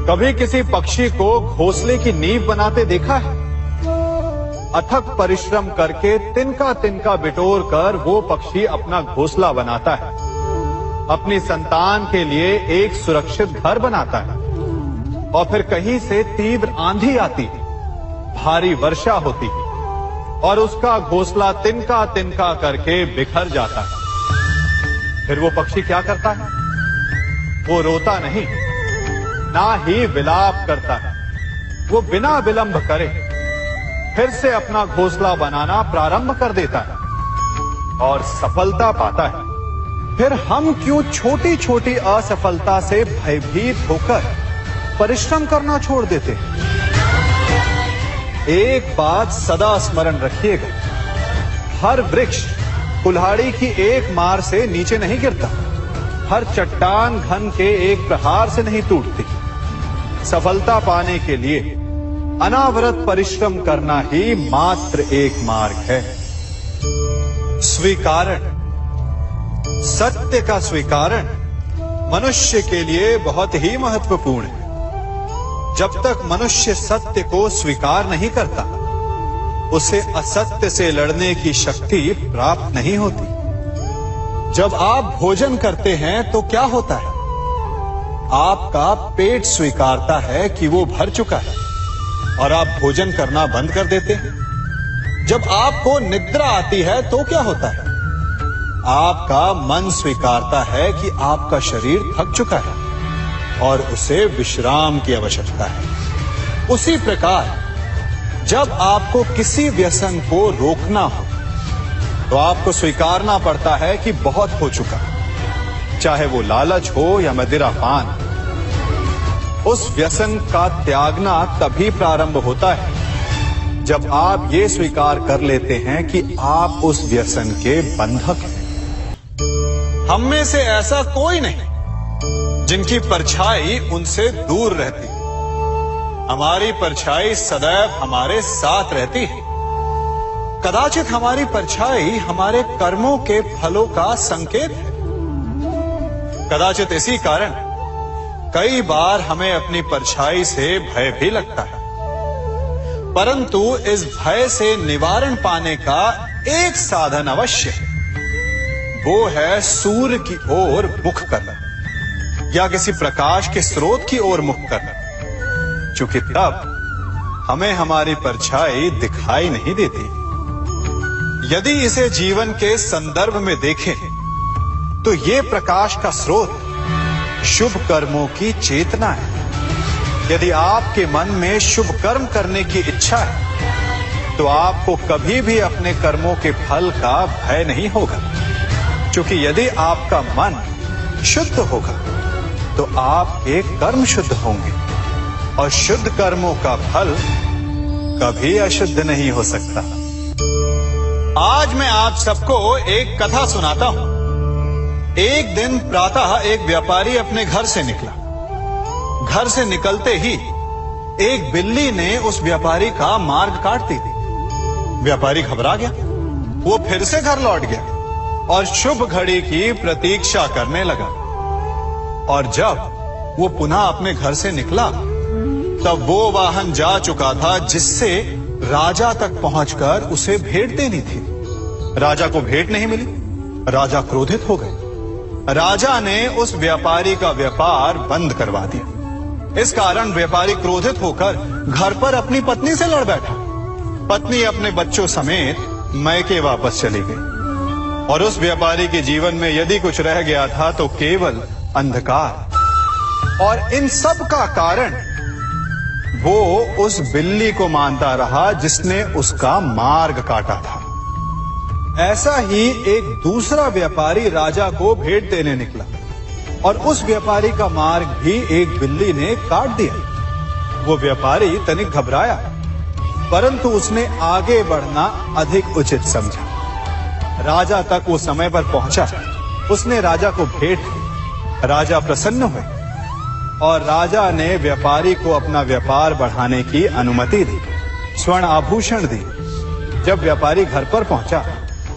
कभी किसी पक्षी को घोंसले की नींव बनाते देखा है? अथक परिश्रम करके तिनका तिनका बिटोर कर वो पक्षी अपना घोंसला बनाता है, अपनी संतान के लिए एक सुरक्षित घर बनाता है। और फिर कहीं से तीव्र आंधी आती है, भारी वर्षा होती है और उसका घोंसला तिनका तिनका करके बिखर जाता है। फिर वो पक्षी क्या करता है? वो रोता नहीं, ना ही विलाप करता है। वो बिना विलंब करे फिर से अपना घोंसला बनाना प्रारंभ कर देता है और सफलता पाता है। फिर हम क्यों छोटी छोटी असफलता से भयभीत होकर परिश्रम करना छोड़ देते हैं? एक बात सदा स्मरण रखिएगा, हर वृक्ष कुल्हाड़ी की एक मार से नीचे नहीं गिरता, हर चट्टान घन के एक प्रहार से नहीं टूटती। सफलता पाने के लिए अनावरत परिश्रम करना ही मात्र एक मार्ग है। स्वीकारण, सत्य का स्वीकारण मनुष्य के लिए बहुत ही महत्वपूर्ण है। जब तक मनुष्य सत्य को स्वीकार नहीं करता, उसे असत्य से लड़ने की शक्ति प्राप्त नहीं होती। जब आप भोजन करते हैं तो क्या होता है? आपका पेट स्वीकारता है कि वो भर चुका है और आप भोजन करना बंद कर देते हैं। जब आपको निद्रा आती है तो क्या होता है? आपका मन स्वीकारता है कि आपका शरीर थक चुका है और उसे विश्राम की आवश्यकता है। उसी प्रकार जब आपको किसी व्यसन को रोकना हो तो आपको स्वीकारना पड़ता है कि बहुत हो चुका, चाहे वो लालच हो या मदिरापान। उस व्यसन का त्यागना तभी प्रारंभ होता है जब आप ये स्वीकार कर लेते हैं कि आप उस व्यसन के बंधक हैं। हम में से ऐसा कोई नहीं जिनकी परछाई उनसे दूर रहती। हमारी परछाई सदैव हमारे साथ रहती है। कदाचित हमारी परछाई हमारे कर्मों के फलों का संकेत है। कदाचित इसी कारण कई बार हमें अपनी परछाई से भय भी लगता है, परंतु इस भय से निवारण पाने का एक साधन अवश्य है। वो है सूर्य की ओर मुख करना या किसी प्रकाश के स्रोत की ओर मुख करना, क्योंकि तब हमें हमारी परछाई दिखाई नहीं देती। यदि इसे जीवन के संदर्भ में देखें तो ये प्रकाश का स्रोत शुभ कर्मों की चेतना है। यदि आपके मन में शुभ कर्म करने की इच्छा है तो आपको कभी भी अपने कर्मों के फल का भय नहीं होगा, क्योंकि यदि आपका मन शुद्ध होगा तो आपके कर्म शुद्ध होंगे और शुद्ध कर्मों का फल कभी अशुद्ध नहीं हो सकता। आज मैं आप सबको एक कथा सुनाता हूं। एक दिन प्रातः एक व्यापारी अपने घर से निकला। घर से निकलते ही एक बिल्ली ने उस व्यापारी का मार्ग काट दी। व्यापारी घबरा गया। वो फिर से घर लौट गया और शुभ घड़ी की प्रतीक्षा करने लगा। और जब वो पुनः अपने घर से निकला तब वो वाहन जा चुका था जिससे राजा तक पहुंचकर उसे भेंट देनी थी। राजा को भेंट नहीं मिली। राजा क्रोधित हो गए। राजा ने उस व्यापारी का व्यापार बंद करवा दिया। इस कारण व्यापारी क्रोधित होकर घर पर अपनी पत्नी से लड़ बैठा। पत्नी अपने बच्चों समेत मैके वापस चली गई और उस व्यापारी के जीवन में यदि कुछ रह गया था तो केवल अंधकार। और इन सब का कारण वो उस बिल्ली को मानता रहा जिसने उसका मार्ग काटा था। ऐसा ही एक दूसरा व्यापारी राजा को भेंट देने निकला और उस व्यापारी का मार्ग भी एक बिल्ली ने काट दिया। वो व्यापारी तनिक घबराया, परंतु उसने आगे बढ़ना अधिक उचित समझा। राजा तक वो समय पर पहुंचा। उसने राजा को भेंट दी। राजा प्रसन्न हुए और राजा ने व्यापारी को अपना व्यापार बढ़ाने की अनुमति दी, स्वर्ण आभूषण दी। जब व्यापारी घर पर पहुंचा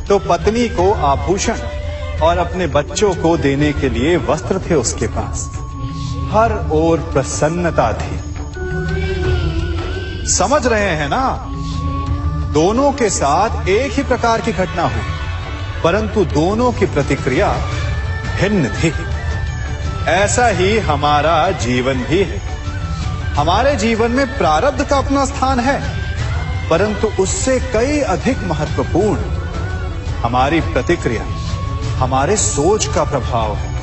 तो पत्नी को आभूषण और अपने बच्चों को देने के लिए वस्त्र थे उसके पास। हर ओर प्रसन्नता थी। समझ रहे हैं ना, दोनों के साथ एक ही प्रकार की घटना हुई, परंतु दोनों की प्रतिक्रिया भिन्न थी। ऐसा ही हमारा जीवन भी है। हमारे जीवन में प्रारब्ध का अपना स्थान है, परंतु उससे कई अधिक महत्वपूर्ण हमारी प्रतिक्रिया, हमारे सोच का प्रभाव है।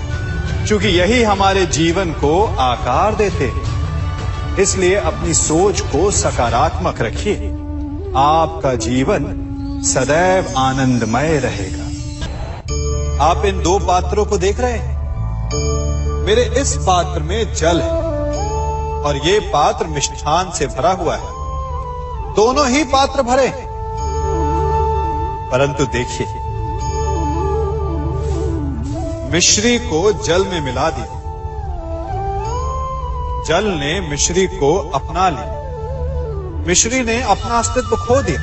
क्योंकि यही हमारे जीवन को आकार देते हैं। इसलिए अपनी सोच को सकारात्मक रखिए। आपका जीवन सदैव आनंदमय रहेगा। आप इन दो पात्रों को देख रहे हैं। मेरे इस पात्र में जल है और ये पात्र मिष्ठान से भरा हुआ है। दोनों ही पात्र भरे हैं, परंतु देखिए, मिश्री को जल में मिला दिया, जल ने मिश्री को अपना लिया, मिश्री ने अपना अस्तित्व खो दिया।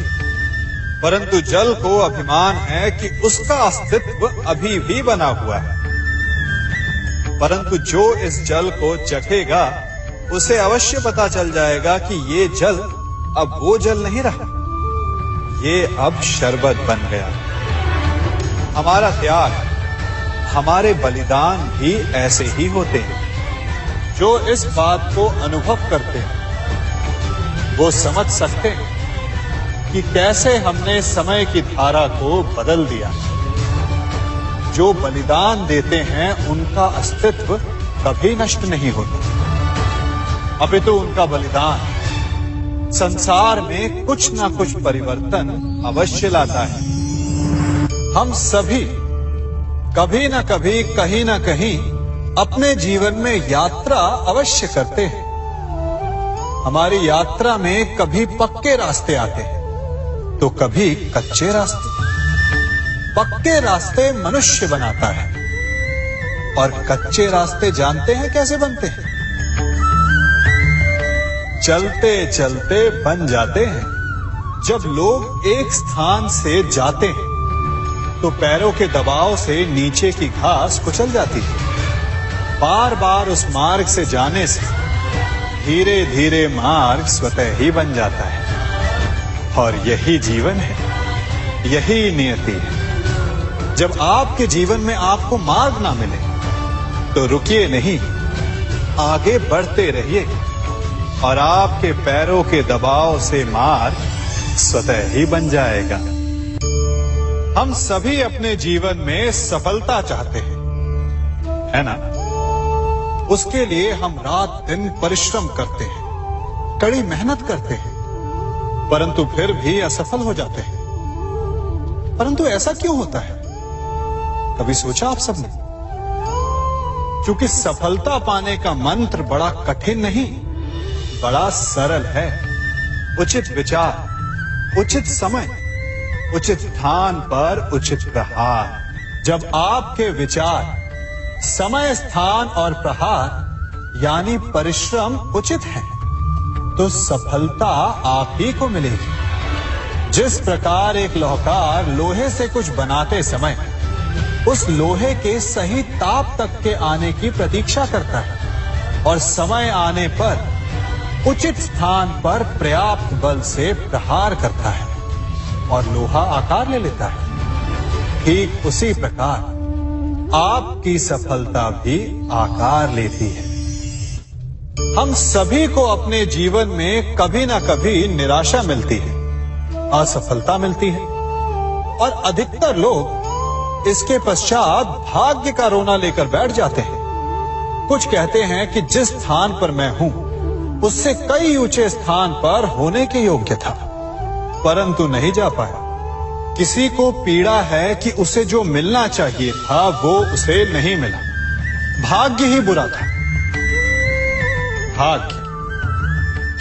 परंतु जल को अभिमान है कि उसका अस्तित्व अभी भी बना हुआ है। परंतु जो इस जल को चखेगा उसे अवश्य पता चल जाएगा कि ये जल अब वो जल नहीं रहा, ये अब शरबत बन गया। हमारा त्याग, हमारे बलिदान भी ऐसे ही होते हैं। जो इस बात को अनुभव करते हैं वो समझ सकते हैं कि कैसे हमने समय की धारा को बदल दिया। जो बलिदान देते हैं उनका अस्तित्व कभी नष्ट नहीं होता, अपितु उनका बलिदान संसार में कुछ ना कुछ परिवर्तन अवश्य लाता है। हम सभी कभी ना कभी, कहीं ना कहीं अपने जीवन में यात्रा अवश्य करते हैं। हमारी यात्रा में कभी पक्के रास्ते आते हैं तो कभी कच्चे रास्ते। पक्के रास्ते मनुष्य बनाता है और कच्चे रास्ते जानते हैं कैसे बनते हैं? चलते चलते बन जाते हैं। जब लोग एक स्थान से जाते हैं तो पैरों के दबाव से नीचे की घास कुचल जाती है। बार बार उस मार्ग से जाने से धीरे धीरे मार्ग स्वतः ही बन जाता है। और यही जीवन है, यही नियति है। जब आपके जीवन में आपको मार्ग ना मिले तो रुकिए नहीं, आगे बढ़ते रहिए और आपके पैरों के दबाव से मार्ग स्वतः ही बन जाएगा। हम सभी अपने जीवन में सफलता चाहते हैं, है ना? उसके लिए हम रात दिन परिश्रम करते हैं, कड़ी मेहनत करते हैं, परंतु फिर भी असफल हो जाते हैं। परंतु ऐसा क्यों होता है? कभी सोचा आप सबने? क्योंकि सफलता पाने का मंत्र बड़ा कठिन नहीं, बड़ा सरल है। उचित विचार, उचित समय, उचित स्थान पर उचित प्रहार। जब आपके विचार, समय, स्थान और प्रहार यानी परिश्रम उचित है तो सफलता आप ही को मिलेगी। जिस प्रकार एक लोहार लोहे से कुछ बनाते समय उस लोहे के सही ताप तक के आने की प्रतीक्षा करता है और समय आने पर उचित स्थान पर पर्याप्त बल से प्रहार करता है और लोहा आकार ले लेता है, ठीक उसी प्रकार आपकी सफलता भी आकार लेती है। हम सभी को अपने जीवन में कभी ना कभी निराशा मिलती है, असफलता मिलती है और अधिकतर लोग इसके पश्चात भाग्य का रोना लेकर बैठ जाते हैं। कुछ कहते हैं कि जिस स्थान पर मैं हूं उससे कई ऊंचे स्थान पर होने के योग्य था, परंतु नहीं जा पाया। किसी को पीड़ा है कि उसे जो मिलना चाहिए था वो उसे नहीं मिला, भाग्य ही बुरा था। भाग्य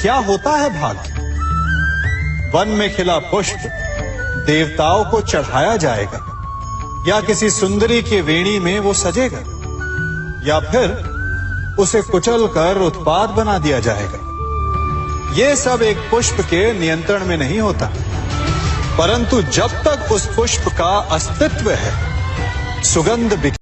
क्या होता है? भाग्य वन में खिला पुष्प देवताओं को चढ़ाया जाएगा, या किसी सुंदरी की वेणी में वो सजेगा, या फिर उसे कुचलकर उत्पाद बना दिया जाएगा। ये सब एक पुष्प के नियंत्रण में नहीं होता, परंतु जब तक उस पुष्प का अस्तित्व है, सुगंध